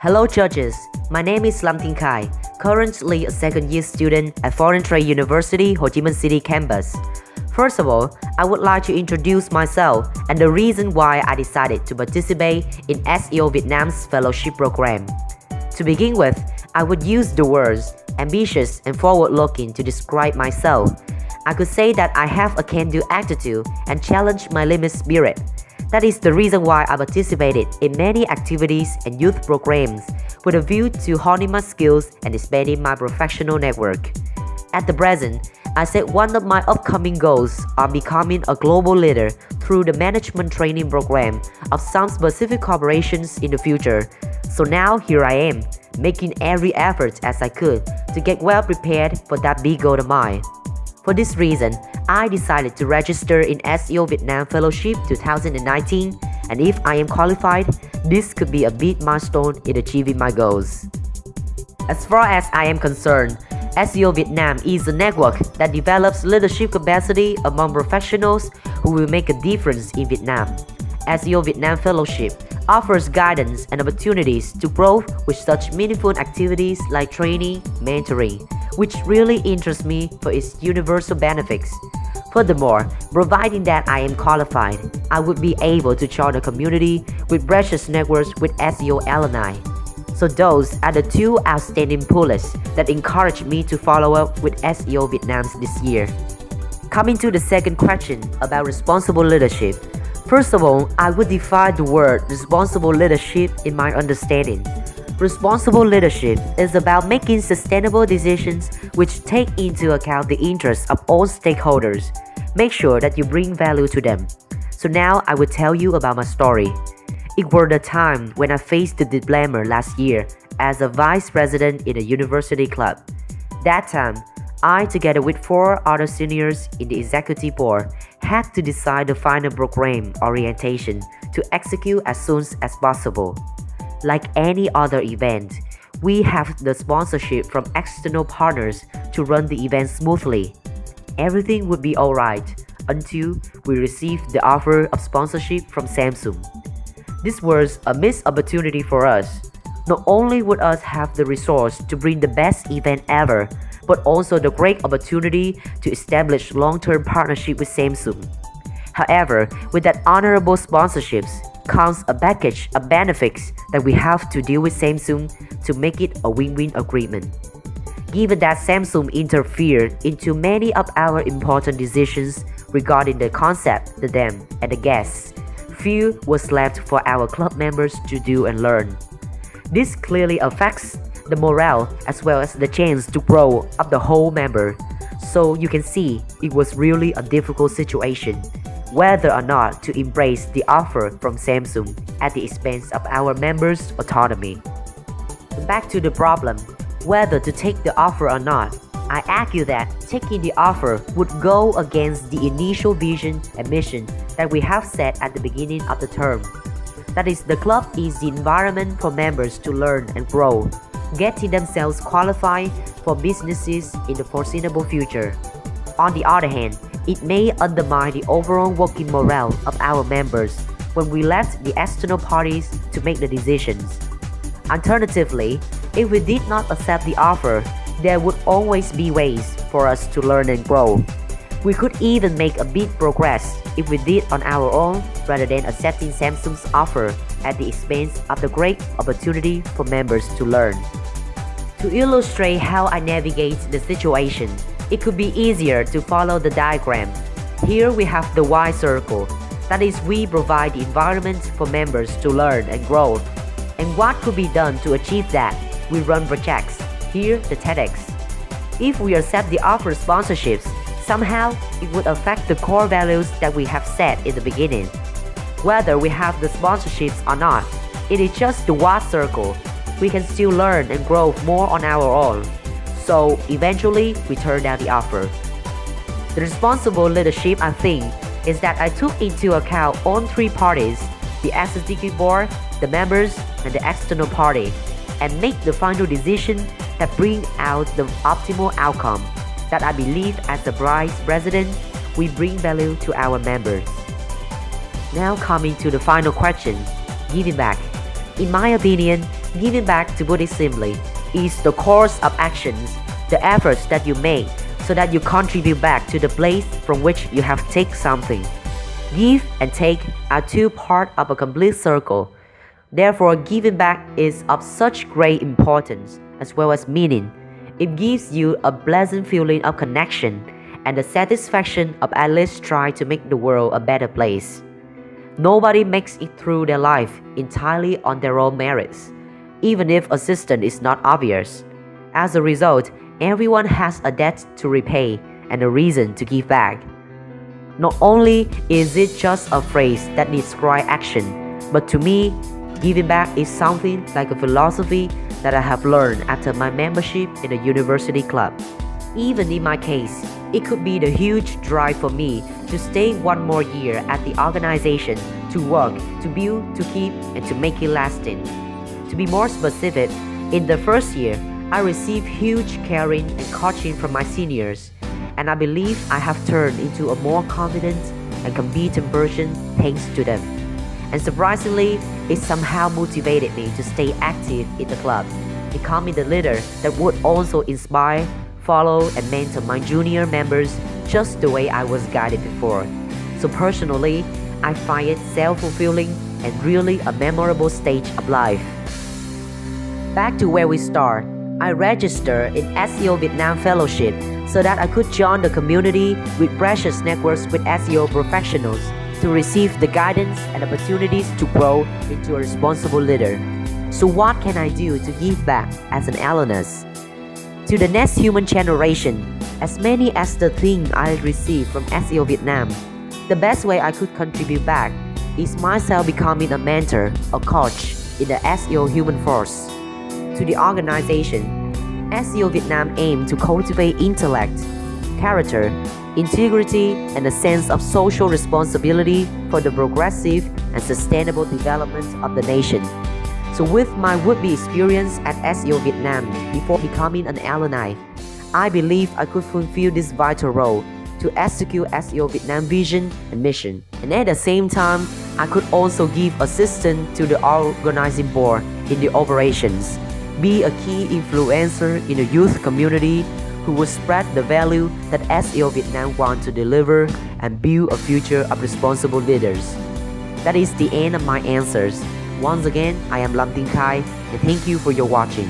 Hello judges, my name is Lam Tin Khai, currently a second-year student at Foreign Trade University Ho Chi Minh City campus. First of all, I would like to introduce myself and the reason why I decided to participate in SEO-Vietnam's Fellowship Program. To begin with, I would use the words ambitious and forward-looking to describe myself. I could say that I have a can-do attitude and challenge my limit spirit. That is the reason why I participated in many activities and youth programs with a view to honing my skills and expanding my professional network. At the present, I set one of my upcoming goals on becoming a global leader through the management training program of some specific corporations in the future. So now here I am, making every effort as I could to get well prepared for that big goal of mine. For this reason, I decided to register in SEO-Vietnam Fellowship 2019, and if I am qualified, this could be a big milestone in achieving my goals. As far as I am concerned, SEO-Vietnam is a network that develops leadership capacity among professionals who will make a difference in Vietnam. SEO-Vietnam Fellowship offers guidance and opportunities to grow with such meaningful activities like training, mentoring, which really interests me for its universal benefits. Furthermore, providing that I am qualified, I would be able to join a community with precious networks with SEO alumni. So those are the two outstanding pullers that encouraged me to follow up with SEO Vietnam this year. Coming to the second question about responsible leadership. First of all, I would define the word responsible leadership in my understanding. Responsible leadership is about making sustainable decisions which take into account the interests of all stakeholders. Make sure that you bring value to them. So now I will tell you about my story. It was the time when I faced the dilemma last year as a vice president in a university club. That time, I, together with 4 other seniors in the executive board, had to decide the final program orientation to execute as soon as possible. Like any other event, we have the sponsorship from external partners to run the event smoothly. Everything would be alright until we received the offer of sponsorship from Samsung. This was a missed opportunity for us. Not only would us have the resource to bring the best event ever, but also the great opportunity to establish long-term partnership with Samsung. However, with that honorable sponsorships comes a package of benefits that we have to deal with Samsung to make it a win-win agreement. Given that Samsung interfered into many of our important decisions regarding the concept, the demo, and the guests, few was left for our club members to do and learn. This clearly affects the morale as well as the chance to grow of the whole member. So you can see it was really a difficult situation whether or not to embrace the offer from Samsung at the expense of our members' autonomy. Back to the problem, whether to take the offer or not, I argue that taking the offer would go against the initial vision and mission that we have set at the beginning of the term. That is, the club is the environment for members to learn and grow, getting themselves qualified for businesses in the foreseeable future. On the other hand, it may undermine the overall working morale of our members when we left the external parties to make the decisions. Alternatively, if we did not accept the offer, there would always be ways for us to learn and grow. We could even make a big progress if we did on our own rather than accepting Samsung's offer at the expense of the great opportunity for members to learn. To illustrate how I navigate the situation, it could be easier to follow the diagram. Here we have the Y circle. That is, we provide the environment for members to learn and grow. And what could be done to achieve that? We run projects. Here, the TEDx. If we accept the offer sponsorships, somehow it would affect the core values that we have set in the beginning. Whether we have the sponsorships or not, it is just the Y circle. We can still learn and grow more on our own. So eventually, we turned down the offer. The responsible leadership, I think, is that I took into account all 3 parties, the executive board, the members, and the external party, and make the final decision that brings out the optimal outcome that I believe as the vice president, we bring value to our members. Now coming to the final question, giving back. In my opinion, Giving back, to put it simply, is the course of actions, the efforts that you make so that you contribute back to the place from which you have taken something. Give and take are two parts of a complete circle. Therefore, giving back is of such great importance as well as meaning. It gives you a pleasant feeling of connection and the satisfaction of at least trying to make the world a better place. Nobody makes it through their life entirely on their own merits, even if assistance is not obvious. As a result, everyone has a debt to repay and a reason to give back. Not only is it just a phrase that needs right action, but to me, giving back is something like a philosophy that I have learned after my membership in a university club. Even in my case, it could be the huge drive for me to stay one more year at the organization, to work, to build, to keep, and to make it lasting. To be more specific, in the first year, I received huge caring and coaching from my seniors, and I believe I have turned into a more confident and competent person thanks to them. And surprisingly, it somehow motivated me to stay active in the club, becoming the leader that would also inspire, follow, and mentor my junior members just the way I was guided before. So personally, I find it self-fulfilling and really a memorable stage of life. Back to where we start, I registered in SEO-Vietnam Fellowship so that I could join the community with precious networks with SEO professionals to receive the guidance and opportunities to grow into a responsible leader. So what can I do to give back as an alumnus? To the next human generation, as many as the things I received from SEO Vietnam, the best way I could contribute back is myself becoming a mentor or coach in the SEO human force. To the organization, SEO Vietnam aims to cultivate intellect, character, integrity, and a sense of social responsibility for the progressive and sustainable development of the nation. So with my would-be experience at SEO Vietnam before becoming an alumni, I believe I could fulfill this vital role to execute SEO Vietnam vision and mission. And at the same time, I could also give assistance to the organizing board in the operations, be a key influencer in the youth community who will spread the value that SEO Vietnam wants to deliver and build a future of responsible leaders. That is the end of my answers. Once again, I am Lam Tin Khai and thank you for your watching.